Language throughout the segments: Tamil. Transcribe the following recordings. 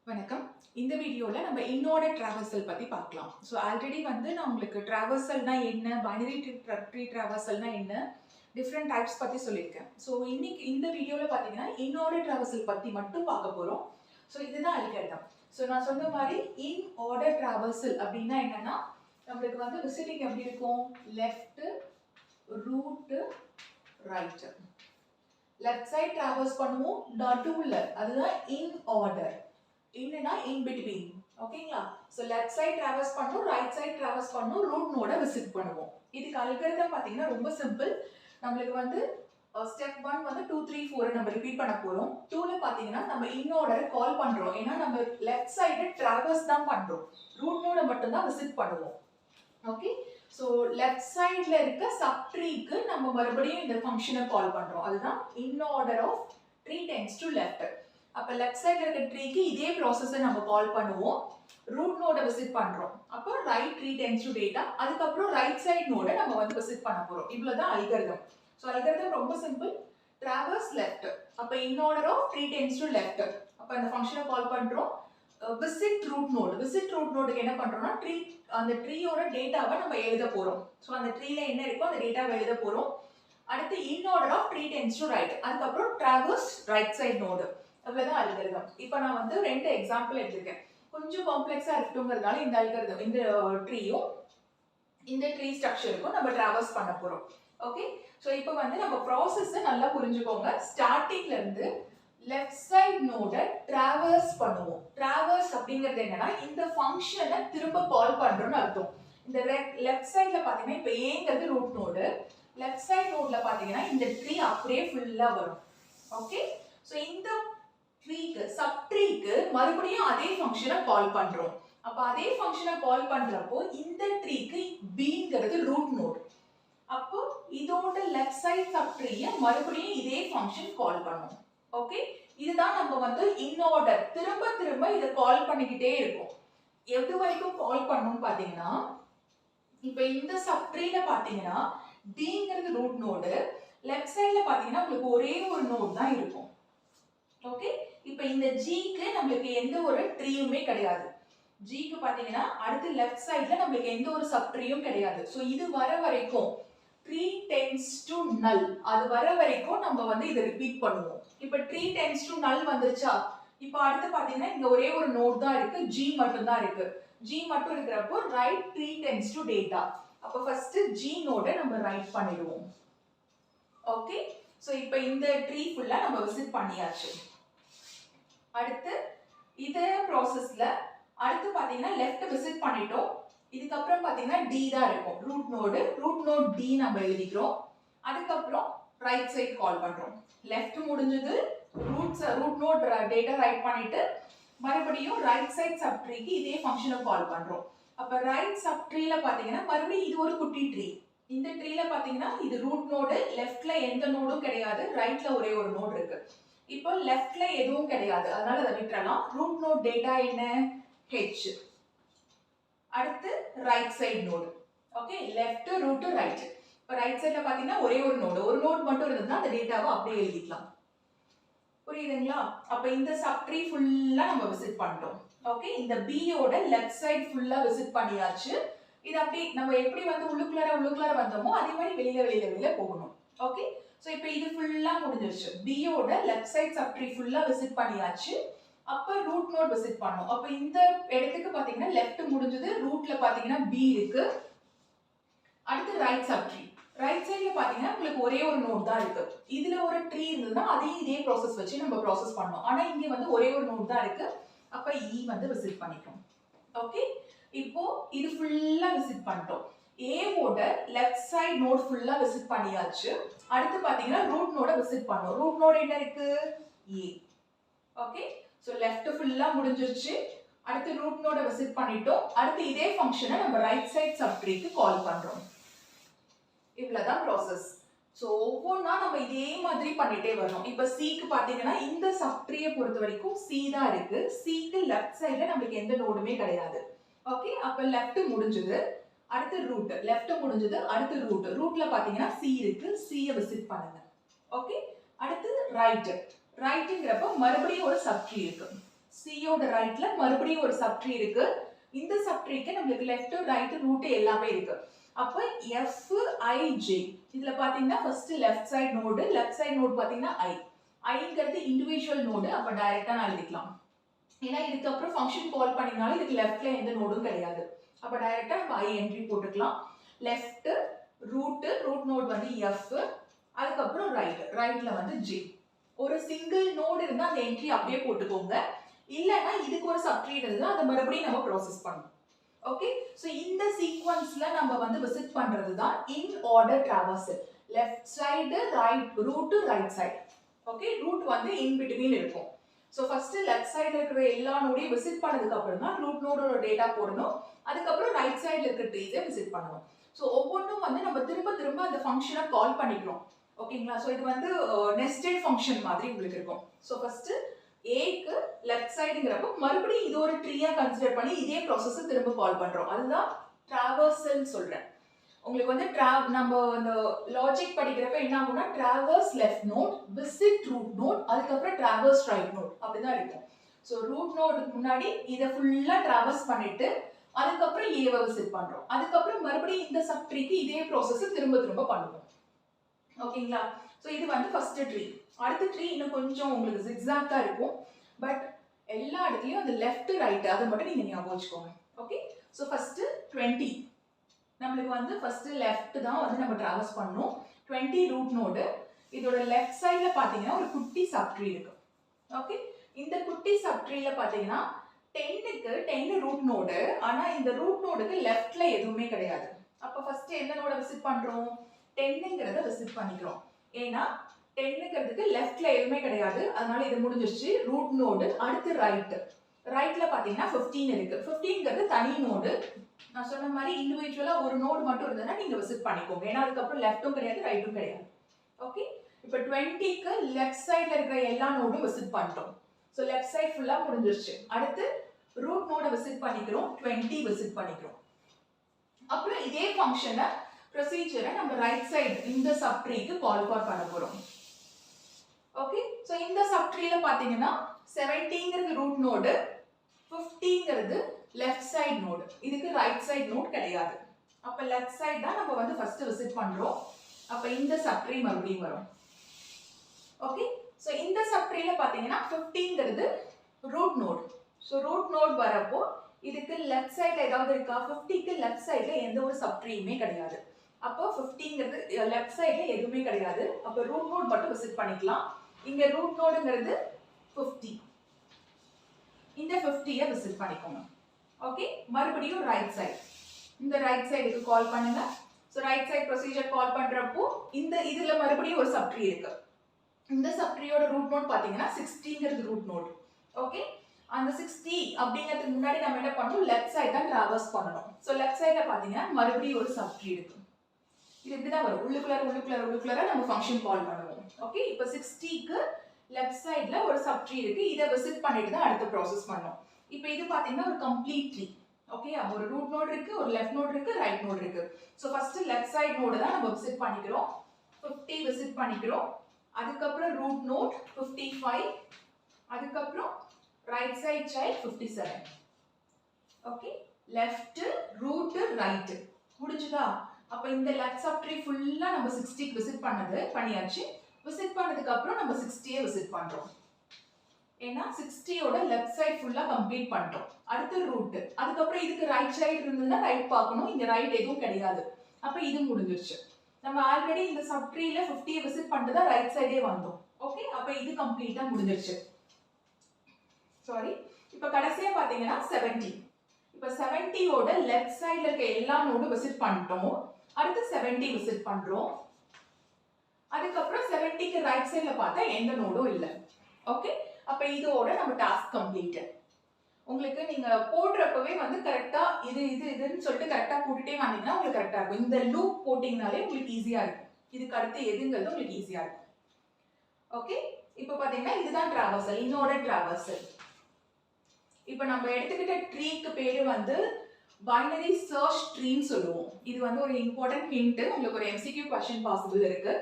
வணக்கம். இந்த வீடியோல நம்ம InOrder Traversal பத்தி பார்க்கலாம். ஸோ ஆல்ரெடி நான் உங்களுக்கு Traversalனா என்ன, பைனரி ட்ரீ Traversalனா என்ன, டிஃப்ரெண்ட் டைப்ஸ் பத்தி சொல்லியிருக்கேன். ஸோ இன்னைக்கு இந்த வீடியோல பார்த்தீங்கன்னா InOrder Traversal பத்தி மட்டும் பார்க்க போறோம். ஸோ இதுதான் அல்காரிதம். ஸோ நான் சொன்ன மாதிரி InOrder Traversal அப்படின்னா என்னன்னா, நம்மளுக்கு விசிட்டிங் எப்படி இருக்கும், left, root, right. Left side traverse பண்ணுவோம், நடுவுல அதுதான் இன் ஆர்டர். இன்னனா in between. ஓகேங்களா? சோ லெஃப்ட் சைடு டிராவர்ஸ் பண்ணுவோம், ரைட் சைடு டிராவர்ஸ் பண்ணுவோம், ரூட் நோட விசிட் பண்ணுவோம். இதுக்கு அல்காரிதம் பாத்தீங்கன்னா ரொம்ப சிம்பிள். நமக்கு ஸ்டெப் 1 2 3 4 நம்ம ரிப்பீட் பண்ண போறோம். 2ல பாத்தீங்கன்னா நம்ம இன் ஆர்டர் கால் பண்றோம். ஏன்னா நம்ம லெஃப்ட் சைடு டிராவர்ஸ் தான் பண்றோம். ரூட் நோட மட்டும் தான் விசிட் பண்ணுவோம். ஓகே? சோ லெஃப்ட் சைடுல இருக்க சப் ட்ரீக்கு நம்ம மறுபடியும் இந்த ஃபங்க்ஷனை கால் பண்றோம். அதுதான் in order of tree tends to left. அப்ப லெஃப்ட் சைடுல இருக்க ட்ரீக்கு இதே ப்ராசஸை நம்ம கால் பண்ணுவோம். ரூட் நோட விசிட் பண்றோம். அப்போ right tree tends to data. அதுக்கு அப்புறம் ரைட் சைடு நோட நம்ம விசிட் பண்ண போறோம். இவ்வளவுதான் அல்காரிதம். சோ அல்காரிதம் ரொம்ப சிம்பிள். Traverse left. அப்ப in order of tree tends to left. அப்ப அந்த ஃபங்க்ஷனை கால் பண்றோம். Visit root node. Visit root நோடுக்கு என்ன பண்றோம்னா அந்த ட்ரீயோட டேட்டாவை நம்ம எழுத போறோம். சோ அந்த ட்ரீல என்ன இருக்கோ அந்த டேட்டாவை எழுத போறோம். அடுத்து in order of tree tends to right. அதுக்கு அப்புறம் டிராவர்ஸ் ரைட் சைடு நோடு. அவ்வளவுதான் அல்காரிதம். இப்போ நான் ரெண்டு எக்ஸாம்பிள் எடுத்துக்கேன். கொஞ்சம் காம்ப்ளெக்ஸா இருக்கட்டும்ங்கிறதுனால இந்த அல்காரிதம், இந்த ட்ரீயும் இந்த ட்ரீ ஸ்ட்ரக்சருக்கும் நம்ம டிராவர்ஸ் பண்ண போறோம். ஓகே? சோ இப்போ நம்ம ப்ராசஸ் நல்லா புரிஞ்சுக்கோங்க. ஸ்டார்டிங்ல இருந்து லெஃப்ட் சைடு நோட டிராவர்ஸ் பண்ணுவோம். டிராவர்ஸ் அப்படிங்கிறது என்னன்னா இந்த ஃபங்க்ஷனை திரும்ப கால் பண்றோம்னு அர்த்தம். இந்த லெஃப்ட் சைடுல பாத்தீங்கன்னா இப்போ ஏங்கிறது ரூட் நோடு, லெஃப்ட் சைடு நோட்ல பாத்தீங்கன்னா இந்த ட்ரீ அப்படியே ஃபுல்லா வரும். ஓகே? சோ இந்த ட்ரீக்கு சப் ட்ரீக்கு மறுபடியும் அதே ஃபங்க்ஷனை கால் பண்றோம். அப்ப அதே ஃபங்க்ஷனை கால் பண்றப்போ இந்த ட்ரீக்கு bங்கிறது ரூட் நோட். அப்போ இதோட லெஃப்ட் சைடு சப் ட்ரீயை மறுபடியும் இதே ஃபங்க்ஷன் கால் பண்ணும். ஓகே? இதுதான் நம்ம இன் ஆர்டர் திரும்ப திரும்ப இத கால் பண்ணிக்கிட்டே இருக்கும். எது வரைக்கும் கால் பண்ணனும் பாத்தீங்கன்னா, இப்போ இந்த சப் ட்ரீல பாத்தீங்கன்னா bங்கிறது ரூட் நோட், லெஃப்ட் சைடுல பாத்தீங்கன்னா உங்களுக்கு ஒரே ஒரு நோட் தான் இருக்கும். ஓகே? இப்போ இந்த ஜிக்கு நமக்கு எந்த ஒரு ட்ரீயுமே கிடையாது. ஜிக்கு பாத்தீங்கன்னா அடுத்து லெஃப்ட் சைடுல நமக்கு எந்த ஒரு சப் ட்ரீயும் கிடையாது. சோ இது வர வரைக்கும் ட்ரீ டெண்ட்ஸ் டு நல், அது வர வரைக்கும் நம்ம இத ரிப்பீட் பண்ணுவோம். இப்போ ட்ரீ டெண்ட்ஸ் டு நல் வந்துருச்சா, இப்போ அடுத்து பாத்தீங்கன்னா இங்க ஒரே ஒரு நோட் தான் இருக்கு, ஜி மட்டும் தான் இருக்கு. ஜி மட்டும் இருக்கிறப்போ right tree tends to data. அப்ப ஃபர்ஸ்ட் ஜி நோட நம்ம ரைட் பண்ணிடுவோம். ஓகே? சோ இப்போ இந்த ட்ரீ ஃபுல்லா நம்ம விசிட் பண்ணியாச்சு. அடுத்து இதே ப்ராசஸ்ல அடுத்து பாத்தீங்கன்னா லெஃப்ட் விசிட் பண்ணிட்டோம். இதுக்கு அப்புறம் பாத்தீங்கன்னா டி தான் இருக்கும் ரூட் நோட் டி நம்ம எழுதிக்கிறோம். அதுக்கு அப்புறம் ரைட் சைடு கால் பண்றோம். லெஃப்ட் முடிஞ்சது, ரூட் நோட் டேட்டா ரைட் பண்ணிட்டு மறுபடியும் ரைட் சைடு சப் ட்ரீக்கு இதே ஃபங்க்ஷனை கால் பண்றோம். அப்ப ரைட் சப் ட்ரீல பாத்தீங்கன்னா மறுபடியும் இது ஒரு குட்டி ட்ரீ. இந்த ட்ரீல பாத்தீங்கன்னா இது ரூட் நோடு, லெஃப்ட்ல எந்த நோடும் கிடையாது, ரைட்ல ஒரே ஒரு நோட் இருக்கு. இப்போ லெஃப்ட்ல எதுவும் கிடையாது, அதனால அதை விட்டுறலாம். ரூட் நோட் டேட்டா என்ன, h. அடுத்து right side node. Okay? Left, root, right. இப்போ ரைட் சைடுல பாத்தீங்கன்னா ஒரே ஒரு நோட் மட்டும் இருந்ததுன்னா அந்த டேட்டாவை அப்படியே எழுதிக்கலாம். புரியுதுங்களா? அப்ப இந்த சப் ட்ரீ ஃபுல்லா நம்ம விசிட் பண்ணிட்டோம். ஓகே? இந்த b யோட லெஃப்ட் சைடு ஃபுல்லா விசிட் பண்ணியாச்சு. இது அப்படி நம்ம எப்படி உள்ளுக்குள்ளார வந்தோமோ அதே மாதிரி வெளியில போகணும். ஓகே? சோ இப்போ இது ஃபுல்லா முடிஞ்சிருச்சு. b யோட லெஃப்ட் சைடு சப் ட்ரீ ஃபுல்லா விசிட் பண்ணியாச்சு. அப்ப ரூட் நோட் விசிட் பண்ணோம். அப்ப இந்த இடத்துக்கு பாத்தீங்கன்னா லெஃப்ட் முடிஞ்சது, ரூட்ல பாத்தீங்கன்னா b இருக்கு. அடுத்து ரைட் சப் ட்ரீ. ரைட் சைடுல பாத்தீங்கன்னா உங்களுக்கு ஒரே ஒரு நோட் தான் இருக்கு. இதுல ஒரு ட்ரீ இருந்ததுன்னா அதையும் இதே ப்ராசஸ் வச்சு நம்ம ப்ராசஸ் பண்ணோம். ஆனா இங்க ஒரே ஒரு நோட் தான் இருக்கு. அப்ப e விசிட் பண்ணிட்டோம். ஓகே? இப்போ இது ஃபுல்லா விசிட் பண்ணிட்டோம். a ஓட லெஃப்ட் சைடு நோட் ஃபுல்லா விசிட் பண்ணியாச்சு. அடுத்து பாத்தீங்கன்னா ரூட் நோட விசிட் பண்ணோம். ரூட் நோட் என்ன இருக்கு, a. ஓகே? சோ லெஃப்ட் ஃபுல்லா முடிஞ்சிருச்சு. அடுத்து ரூட் நோட விசிட் பண்ணிட்டோம். அடுத்து இதே ஃபங்க்ஷனை நம்ம ரைட் சைடு சப் ட்ரீக்கு கால் பண்றோம். இவ்வளவுதான் ப்ராசஸ். சோ ஒவ்வொன்றா நம்ம இதே மாதிரி பண்ணிட்டே வரணும். இப்போ c க்கு பாத்தீங்கன்னா இந்த சப் ட்ரீயை பொறுத்த வரைக்கும் c தான் இருக்கு. c க்கு லெஃப்ட் சைடுல நமக்கு எந்த நோடுமே கிடையாது. ஓகே? அப்ப லெஃப்ட் முடிஞ்சது, அடுத்து ரூட். லெஃப்ட் முடிஞ்சது, அடுத்து ரூட். ரூட்ல பாத்தீங்கன்னா c இருக்கு, c ய விசிட் பண்ணுங்க. ஓகே? அடுத்து ரைட். ரைட்ங்கறப்ப மறுபடியும் ஒரு சப் ட்ரீ இருக்கு. சியோட ரைட்ல மறுபடியும் ஒரு சப்ட்ரீ இருக்கு. இந்த சப்ட்ரீக்கு நம்மளுக்கு லெஃப்ட் ரைட் ரூட் எல்லாமே இருக்கு. அப்ப எஃப் ஐ ஜே இதுல பாத்தீங்கன்னா ஃபர்ஸ்ட் லெஃப்ட் சைடு நோடு பாத்தீங்கன்னா ஐங்கிறது இண்டிவிஜுவல் நோடு. அப்ப டைரக்டா நான் எழுதிக்கலாம். ஏன்னா இதுக்கு அப்புறம் ஃபங்க்ஷன் கால் பண்ணினாலும் இதுக்கு லெஃப்ட்ல எந்த நோடும் கிடையாது. அப்ப டைரக்டா நம்ம ஐ என்ட்ரி போட்டுக்கலாம். லெஃப்ட் ரூட் நோட் வந்து எஃப், அதுக்கப்புறம் ரைட்ல வந்து ஜே. ஒரு சிங்கிள் நோடு இருந்தா அந்த என்ட்ரி அப்படியே போட்டுக்கோங்க. இல்லைன்னா இதுக்கு ஒரு சப்ட்ரீ இருந்தா அதை மறுபடியும் நம்ம ப்ராசஸ் பண்ணணும். ஓகே, ஸோ இந்த சீக்வன்ஸ்ல நம்ம வந்து விசிட் பண்றது தான் in order traversal. Left side root to right side. Okay, root வந்து இன் பிட்வீன் இருக்கும். ஸோ ஃபர்ஸ்ட் லெஃப்ட் சைடில் இருக்கிற எல்லா நோடையும் விசிட் பண்ணதுக்கு அப்புறம் தான் ரூட் நோடோட டேட்டா போடணும். அதுக்கப்புறம் ரைட் சைடில் இருக்கிற ட்ரீஸை விசிட் பண்ணணும். ஸோ ஒவ்வொன்றும் வந்து நம்ம திரும்ப அந்த ஃபங்க்ஷனை கால் பண்ணிக்கிறோம். ஓகேங்களா? ஸோ இது வந்து நெஸ்டட் ஃபங்க்ஷன் மாதிரி உங்களுக்கு இருக்கும். ஸோ ஃபர்ஸ்ட் ஏக்கு லெஃப்ட் சைடுங்கிறப்போ மறுபடியும் இது ஒரு ட்ரீயா கன்சிடர் பண்ணி இதே ப்ராசஸை திரும்ப கால் பண்றோம். அதுதான் டிராவர்சல் சொல்றேன். உங்களுக்கு வந்து நம்ம அந்த லாஜிக் படிக்கிறப்ப என்ன ஆகும்னா traverse left node, visit root node, அதுக்கப்புறம் டிராவர்ஸ் ரைட் நோட் அப்படிதான் இருக்கும். ஸோ ரூட் நோடுக்கு முன்னாடி இதை ஃபுல்லா டிராவர்ஸ் பண்ணிட்டு அதுக்கப்புறம் ஏவை விசிட் பண்றோம். அதுக்கப்புறம் மறுபடியும் இந்த சப் ட்ரீக்கு இதே ப்ராசஸை திரும்ப பண்ணுவோம். ஓகேங்களா? ஸோ இது வந்து ஃபர்ஸ்ட் ட்ரீ. அடுத்த ட்ரீ இன்னும் கொஞ்சம் உங்களுக்கு ஜிக்ஸாக்டா இருக்கும். பட் எல்லா இடத்துலயும் அந்த லெஃப்ட் ரைட் அதை மட்டும் நீங்க ஞாபகம் வச்சுக்கோங்க. ஓகே, ஸோ ஃபர்ஸ்ட் 20 நம்மளுக்கு வந்து ஃபர்ஸ்ட் லெஃப்ட் தான் வந்து நம்ம டிராவர்ஸ் பண்ணணும். 20 ரூட் நோடு. இதோட லெஃப்ட் சைட்ல பாத்தீங்கன்னா ஒரு குட்டி சப் ட்ரீ இருக்கு. ஓகே, இந்த குட்டி சப் ட்ரீல பாத்தீங்கன்னா 10 ரூட் நோடு. ஆனா இந்த ரூட் நோடுக்கு லெஃப்ட்ல எதுவுமே கிடையாது. அப்ப ஃபர்ஸ்ட் எந்த நோட விசிட் பண்றோம்? 10ங்கிறத விசிட் பண்ணிக்கிறோம். ஏன்னா 10ங்கிறதுக்கு லெஃப்ட்ல எதுவுமே கிடையாது. அதனால இது முடிஞ்சிருச்சு. Root node. அடுத்து ரைட்ல பாத்தீங்கன்னா 15 இருக்கு. 15ங்கிறது தனி நோடு. நான் சொன்ன மாதிரி இண்டிவிஜுவலா ஒரு நோடு மட்டும் இருந்ததுன்னா நீங்க விசிட் பண்ணிக்கோங்க. ஏன்னா அதுக்கப்புறம் லெஃப்ட்டும் கிடையாது ரைட்டும் கிடையாது. ஓகே, இப்போ 20க்கு லெஃப்ட் சைட்ல இருக்கிற எல்லா நோடும் விசிட் பண்ணிட்டோம். ஸோ லெஃப்ட் சைட் ஃபுல்லா முடிஞ்சிருச்சு. அடுத்து ரூட் நோட விசிட் பண்ணிக்கிறோம். 20 விசிட் பண்ணிக்கிறோம். அப்புறம் இதே ஃபங்க்ஷனை ப்ரொசீஜரை நம்ம ரைட் சைடு இந்த சப் ட்ரீக்கு கால் பண்ண போறோம். ஓகே, ஸோ இந்த சப் ட்ரீல பாத்தீங்கன்னா 70ங்கிறது ரூட் நோடு, 50ங்கிறது லெஃப்ட் சைடு நோடு. இதுக்கு ரைட் சைடு நோட் கிடையாது. அப்ப லெஃப்ட் சைடு தான் நம்ம வந்து ஃபர்ஸ்ட் விசிட் பண்றோம். அப்ப இந்த சப் ட்ரீ மறுபடியும் வரும். ஓகே, ஸோ இந்த சப் ட்ரீல பாத்தீங்கன்னா 50ங்கிறது root node. So root node வரப்போ இதுக்கு லெஃப்ட் சைட்ல ஏதாவது இருக்கா? 50க்கு லெஃப்ட் சைட்ல எந்த ஒரு சப் ட்ரீயுமே கிடையாது. அப்போ 50ங்கிறது லெஃப்ட் சைட்ல எதுவுமே கிடையாது. அப்போ ரூட் நோட் மட்டும் விசிட் பண்ணிக்கலாம். இங்க ரூட் நோடுங்கிறது 50. இந்த 50யை விசிட் பண்ணிக்கோங்க. ஓகே, மறுபடியும் ரைட் சைடு. இந்த ரைட் சைடுக்கு கால் பண்ணுங்க. ஸோ ரைட் சைடு ப்ரொசீஜர் கால் பண்றப்போ இதுல மறுபடியும் ஒரு சப் ட்ரீ இருக்கு. இந்த சப் ட்ரீயோட ரூட் நோட் பாத்தீங்கன்னா 60ங்கிறது ரூட் நோட். ஓகே, அந்த 60 அப்படிங்கிறதுக்கு முன்னாடி நம்ம என்ன பண்ணணும்? லெஃப்ட் சைடு தான் டிராவர்ஸ் பண்ணணும். ஸோ லெஃப்ட் சைட்ல பாத்தீங்கன்னா மறுபடியும் ஒரு சப் ட்ரீ இருக்கு. இது இப்படிதான் வரும். உள்ளுக்குள்ளார நம்ம ஃபங்க்ஷன் கால் பண்ணுவோம். ஓகே, இப்போ 60க்கு லெஃப்ட் சைடுல ஒரு சப் ட்ரீ இருக்கு. இதை விசிட் பண்ணிட்டு தான் அடுத்த ப்ராசஸ் பண்ணணும். இப்போ இது பாத்தீங்கன்னா ஒரு கம்ப்ளீட் ட்ரீ. ஓகே, ஒரு ரூட் நோட் இருக்கு, ஒரு லெஃப்ட் நோட் இருக்கு, ரைட் நோட் இருக்கு. So first left side node தான் நம்ம விசிட் பண்ணிக்கிறோம். 50 விசிட் பண்ணிக்கிறோம். அதுக்கப்புறம் ரூட் நோட் 55. அதுக்கப்புறம் right side child 57. Okay, left root right முடிஞ்சுதா? அப்ப இந்த லெஃப்ட் சப் ட்ரீ ஃபுல்லா நம்ம 60க்கு விசிட் பண்ணியாச்சு. விசிட் பண்ணதுக்கு அப்புறம் நம்ம 60யை விசிட் பண்றோம். ஏன்னா 60யோட லெஃப்ட் சைடு ஃபுல்லா கம்ப்ளீட் பண்ணிட்டோம். அடுத்து ரூட். அதுக்கப்புறம் இதுக்கு ரைட் சைடு இருந்ததுன்னா ரைட் பார்க்கணும். இங்க ரைட் எதுவும் கிடையாது. அப்ப இது முடிஞ்சிருச்சு. நம்ம ஆல்ரெடி இந்த சப் ட்ரீல 50யை விசிட் பண்ணிட்டு தான் ரைட் சைடே வந்தோம். ஓகே, அப்ப இது கம்ப்ளீட்டா முடிஞ்சிருச்சு. சாரி, இப்ப கடைசியா பாத்தீங்கன்னா 70. இப்ப 70யோட லெஃப்ட் சைடுல இருக்க எல்லா நோடும் விசிட் பண்ணிட்டோம். அடுத்து 70 விசிட் பண்றோம். அதுக்கப்புறம் 70க்கு ரைட் சைடுல பார்த்தா எந்த நோடும் இல்ல. ஓகே, அப்ப இதோட நம்ம டாஸ்க் கம்ப்ளீட்டட். உங்களுக்கு நீங்க போடுறப்பவே வந்து கரெக்டா இதுன்னு சொல்லிட்டு கரெக்டா போட்டுட்டே வந்தீங்கன்னா உங்களுக்கு கரெக்டா இருக்கும். இந்த லூப் போட்டீங்கனாலே உங்களுக்கு ஈஸியா இருக்கும். இதுக்கு அடுத்து எதுங்கிறது உங்களுக்கு ஈஸியா இருக்கும். ஓகே, இப்ப பாத்தீங்கன்னா இதுதான் டிராவர்சல், InOrder Traversal. இப்ப நம்ம எடுத்துக்கிட்ட ட்ரீக்கு பேரு வந்து பைனரி சர்ச் ட்ரீன்னு சொல்லுவோம். இது வந்து ஒரு இம்பார்ட்டன்ட் ஹிண்ட். உங்களுக்கு ஒரு MCQ क्वेश्चन பாசிபிள் இருக்கு.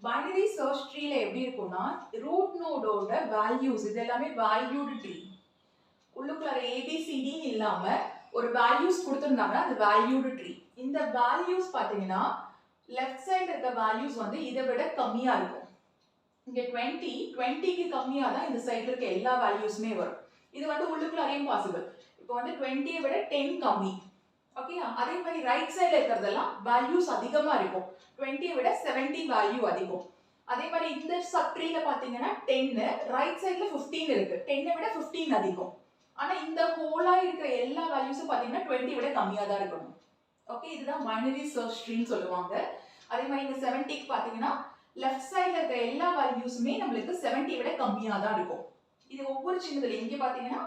பைனரி சர்ச் ட்ரீல எப்படி இருக்கும்னா ரூட் நோடோட வேல்யூஸ் இது எல்லாமே வேல்யூடு ட்ரீ. இல்லாம ஒரு வேல்யூஸ் கொடுத்திருந்தாங்கன்னா அது வேல்யூடு ட்ரீ. இந்த வேல்யூஸ் பாத்தீங்கன்னா லெஃப்ட் சைடு இருக்க வேல்யூஸ் வந்து இதை விட கம்மியா இருக்கும். இங்க 20க்கு கம்மியா தான் இந்த சைடுல இருக்க எல்லா வேல்யூஸ்மே வரும். இது வந்து உள்ளுக்குள்ளாரையும் பாசிபிள். இப்போ வந்து 20 விட 10 கம்மி. ஓகேயா? அதே மாதிரி ரைட் சைடுல இருக்கிறதெல்லாம் வேல்யூஸ் அதிகமா இருக்கும். 20 விட 70 வேல்யூ அதிகம். அதே மாதிரி இந்த சப் ட்ரீல பாத்தீங்கன்னா 10, ரைட் சைடுல 15 இருக்கு. 10 விட 15 அதிகம். ஆனா இந்த ஹோலா இருக்கிற எல்லா வேல்யூஸும் பாத்தீங்கன்னா 20 விட கம்மியா தான் இருக்கணும். ஓகே, இதுதான் பைனரி சர்ச் ட்ரீன்னு சொல்லுவாங்க. அதே மாதிரி இந்த 70க்கு பாத்தீங்கன்னா லெஃப்ட் சைடுல இருக்கிற எல்லா வேல்யூஸுமே நம்மளுக்கு 70 விட கம்மியா தான் இருக்கும். இது ஒவ்வொரு சின்னதுல இங்க பாத்தீங்கன்னா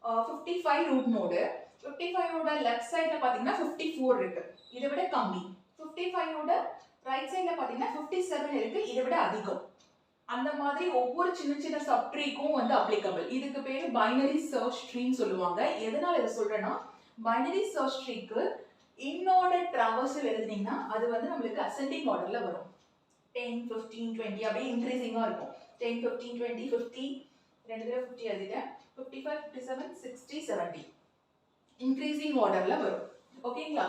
55 ரூட் நோடு, 55 ஓட லெஃப்ட் சைடுல பாத்தீங்கன்னா 54 இருக்கு, இதை விட கம்மி. 55 ஓட ரைட் சைடுல பாத்தீங்கன்னா 57 இருக்கு, இதை விட அதிகம். அந்த மாதிரி ஒவ்வொரு சின்ன சின்ன சப் ட்ரீக்கும் வந்து அப்ளிகபிள். இதுக்கு பேரு பைனரி சர்ச் ட்ரீன்னு சொல்லுவாங்க. எதனால இதை சொல்றேன்னா, பைனரி சர்ச் ட்ரீக்கு InOrder Traversal எழுதுனீங்கன்னா அது வந்து நம்மளுக்கு அசெண்டிங் ஆர்டர்ல வரும். 10, 15, 20 அப்படியே இன்க்ரீசிங்கா இருக்கும். 10, 15, 20, 50, ரெண்டு தடவை 50 எழுதிட்டேன். 55, 57, 60, 70 இன்க்ரீசிங் ஆர்டர்ல வரும். ஓகேங்களா?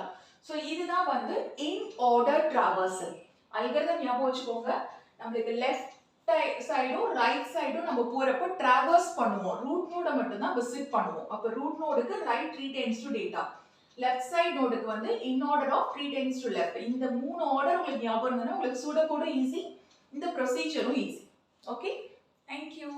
ஸோ இதுதான் வந்து InOrder Traversal. அல்காரிதம் ஞாபகம் வச்சுக்கோங்க. நம்மளுக்கு லெஃப்ட் சைடும் ரைட் சைடும் நம்ம போறப்போ டிராவர்ஸ் பண்ணுவோம். ரூட் நோட மட்டும் தான் விசிட் பண்ணுவோம். அப்ப ரூட் நோடுக்கு right 3 times to data, left side நோடுக்கு வந்து in order of 3 times to left. இந்த 3 ஆர்டர் உங்களுக்கு ஞாபகம் இருந்ததுன்னா உங்களுக்கு சூடோ கோடும் ஈஸி, இந்த ப்ரொசீஜரும் ஈஸி. Okay, thank you.